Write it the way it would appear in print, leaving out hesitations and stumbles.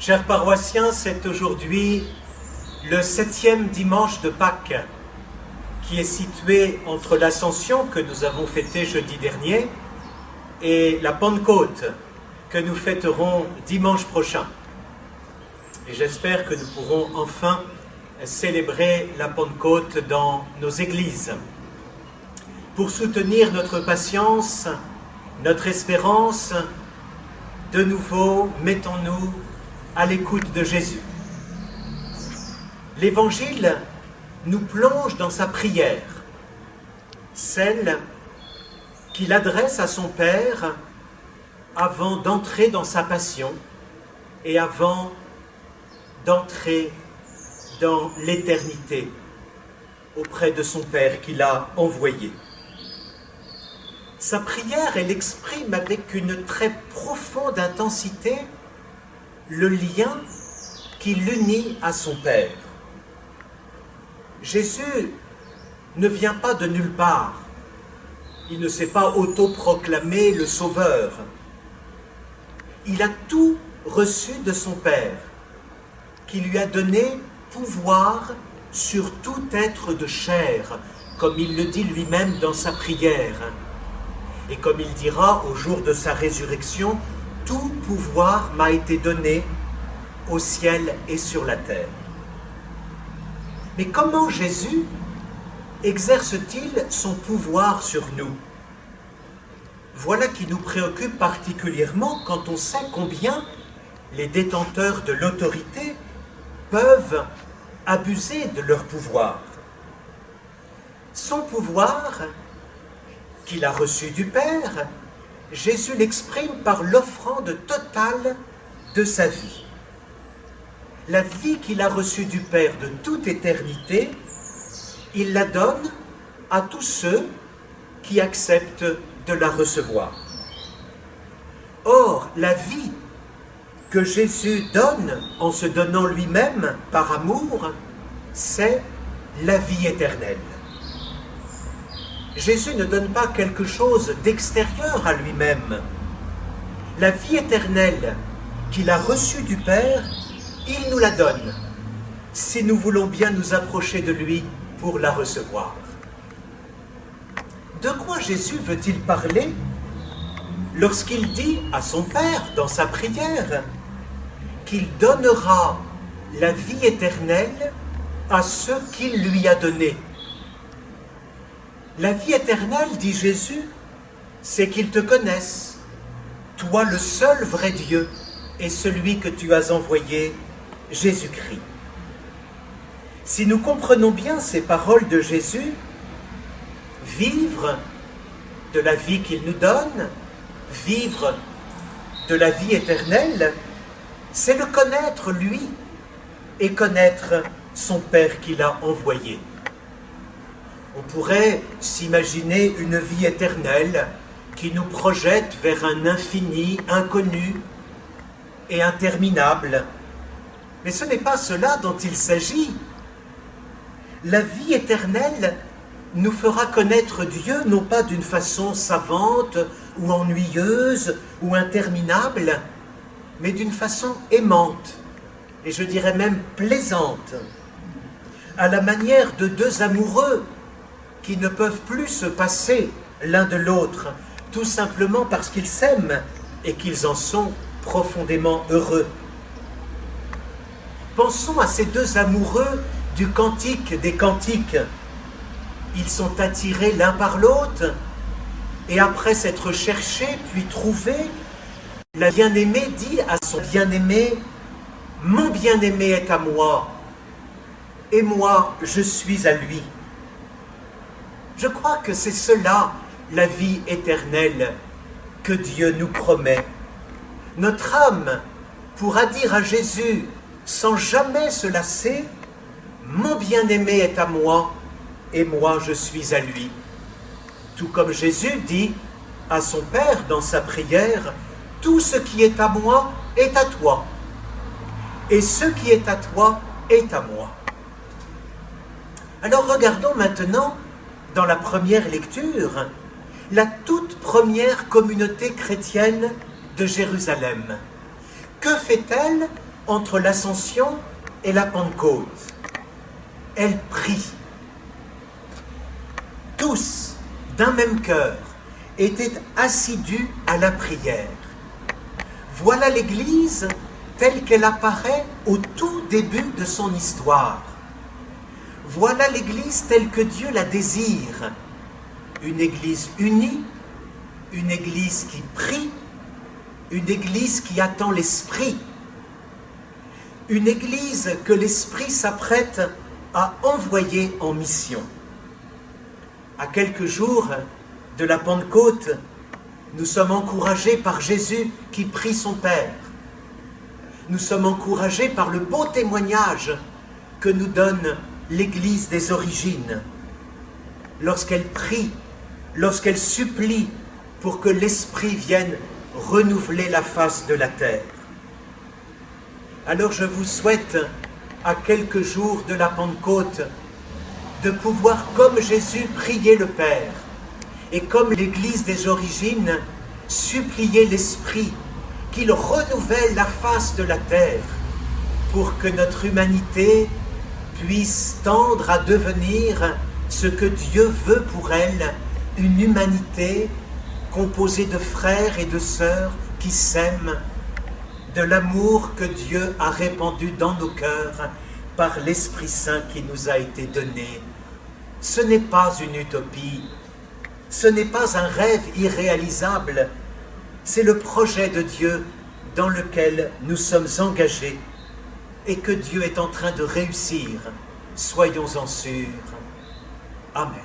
Chers paroissiens, c'est aujourd'hui le 7e dimanche de Pâques qui est situé entre l'Ascension que nous avons fêtée jeudi dernier et la Pentecôte que nous fêterons dimanche prochain. Et j'espère que nous pourrons enfin célébrer la Pentecôte dans nos églises. Pour soutenir notre patience, notre espérance, de nouveau, mettons-nous à l'écoute de Jésus. L'Évangile nous plonge dans sa prière, celle qu'il adresse à son Père avant d'entrer dans sa passion et avant d'entrer dans l'éternité auprès de son Père qu'il a envoyé. Sa prière, elle exprime avec une très profonde intensité le lien qui l'unit à son Père. Jésus ne vient pas de nulle part. Il ne s'est pas autoproclamé le Sauveur. Il a tout reçu de son Père, qui lui a donné pouvoir sur tout être de chair, comme il le dit lui-même dans sa prière. Et comme il dira au jour de sa résurrection, « Tout pouvoir m'a été donné au ciel et sur la terre. » Mais comment Jésus exerce-t-il son pouvoir sur nous? Voilà qui nous préoccupe particulièrement quand on sait combien les détenteurs de l'autorité peuvent abuser de leur pouvoir. Son pouvoir, qu'il a reçu du Père, Jésus l'exprime par l'offrande totale de sa vie. La vie qu'il a reçue du Père de toute éternité, il la donne à tous ceux qui acceptent de la recevoir. Or, la vie que Jésus donne en se donnant lui-même par amour, c'est la vie éternelle. Jésus ne donne pas quelque chose d'extérieur à lui-même. La vie éternelle qu'il a reçue du Père, il nous la donne, si nous voulons bien nous approcher de lui pour la recevoir. De quoi Jésus veut-il parler lorsqu'il dit à son Père dans sa prière qu'il donnera la vie éternelle à ceux qu'il lui a donnés? La vie éternelle, dit Jésus, c'est qu'ils te connaissent, toi le seul vrai Dieu et celui que tu as envoyé, Jésus-Christ. Si nous comprenons bien ces paroles de Jésus, vivre de la vie qu'il nous donne, vivre de la vie éternelle, c'est le connaître lui et connaître son Père qu'il a envoyé. On pourrait s'imaginer une vie éternelle qui nous projette vers un infini inconnu et interminable. Mais ce n'est pas cela dont il s'agit. La vie éternelle nous fera connaître Dieu non pas d'une façon savante ou ennuyeuse ou interminable, mais d'une façon aimante, et je dirais même plaisante, à la manière de deux amoureux qui ne peuvent plus se passer l'un de l'autre, tout simplement parce qu'ils s'aiment et qu'ils en sont profondément heureux. Pensons à ces deux amoureux du Cantique des Cantiques. Ils sont attirés l'un par l'autre, et après s'être cherchés puis trouvés, la bien-aimée dit à son bien-aimé, « Mon bien-aimé est à moi, et moi je suis à lui. » Je crois que c'est cela, la vie éternelle, que Dieu nous promet. Notre âme pourra dire à Jésus, sans jamais se lasser, « Mon bien-aimé est à moi, et moi je suis à lui. » Tout comme Jésus dit à son Père dans sa prière, « Tout ce qui est à moi est à toi, et ce qui est à toi est à moi. » Alors regardons maintenant, dans la première lecture, la toute première communauté chrétienne de Jérusalem. Que fait-elle entre l'Ascension et la Pentecôte. Elle prie. Tous, d'un même cœur, étaient assidus à la prière. Voilà l'Église telle qu'elle apparaît au tout début de son histoire. Voilà l'Église telle que Dieu la désire. Une Église unie, une Église qui prie, une Église qui attend l'Esprit. Une Église que l'Esprit s'apprête à envoyer en mission. À quelques jours de la Pentecôte, nous sommes encouragés par Jésus qui prie son Père. Nous sommes encouragés par le beau témoignage que nous donne l'Église des origines. Lorsqu'elle prie, lorsqu'elle supplie pour que l'Esprit vienne renouveler la face de la terre. Alors je vous souhaite, à quelques jours de la Pentecôte, de pouvoir, comme Jésus, prier le Père, et comme l'Église des origines, supplier l'Esprit qu'il renouvelle la face de la terre pour que notre humanité puisse tendre à devenir ce que Dieu veut pour elle, une humanité composée de frères et de sœurs qui s'aiment, de l'amour que Dieu a répandu dans nos cœurs par l'Esprit Saint qui nous a été donné. Ce n'est pas une utopie, ce n'est pas un rêve irréalisable, c'est le projet de Dieu dans lequel nous sommes engagés et que Dieu est en train de réussir. Soyons-en sûrs. Amen.